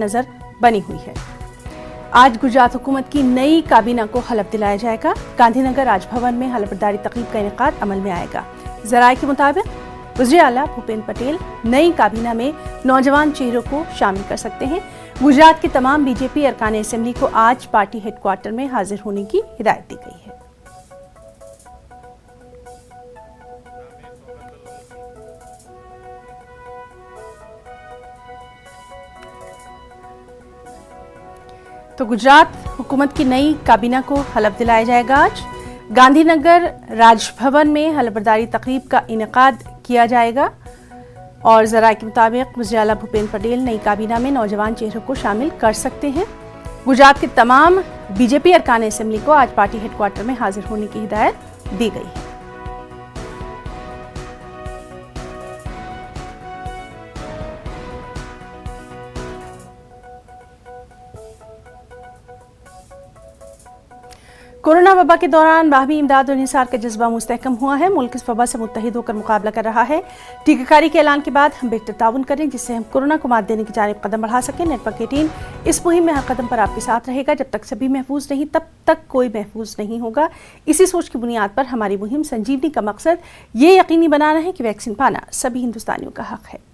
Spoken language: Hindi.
नजर बनी हुई है। आज गुजरात हुकूमत की नई काबीना को हलफ दिलाया जाएगा। गांधीनगर राजभवन में हलफबरदारी तकरीब का इनेकाद अमल में आएगा। जराये के मुताबिक वज़ीर आला भूपेंद्र पटेल नई काबीना में नौजवान चेहरों को शामिल कर सकते हैं। गुजरात के तमाम बीजेपी अरकान असेंबली को आज पार्टी हेडक्वार्टर में हाजिर होने की हिदायत दी गई है। तो गुजरात हुकूमत की नई काबीना को हलफ दिलाया जाएगा। आज गांधीनगर राजभवन में हलफबरदारी तकरीब का इनेकाद किया जाएगा और ज़राए के मुताबिक वज़ीर आला भूपेंद्र पटेल नई काबीना में नौजवान चेहरों को शामिल कर सकते हैं। गुजरात के तमाम बीजेपी अरकान असेंबली को आज पार्टी हेडक्वार्टर में हाजिर होने की हिदायत दी गई है। कोरोना वबा के दौरान बाहमी इमदाद और इंसार का जज्बा मुस्तहकम हुआ है। मुल्क इस वबा से मुत्तहिद होकर मुकाबला कर रहा है। टीकाकारी के ऐलान के बाद हम बेहतर ताउन करें जिससे हम कोरोना को मात देने की जानिब कदम बढ़ा सकें। नेटवर्क 18 इस मुहिम में हर कदम पर आपके साथ रहेगा। जब तक सभी महफूज नहीं तब तक कोई महफूज नहीं होगा। इसी सोच की बुनियाद पर हमारी मुहिम संजीवनी का मकसद ये यकीनी बनाना है कि वैक्सीन पाना सभी हिंदुस्तानियों का हक है।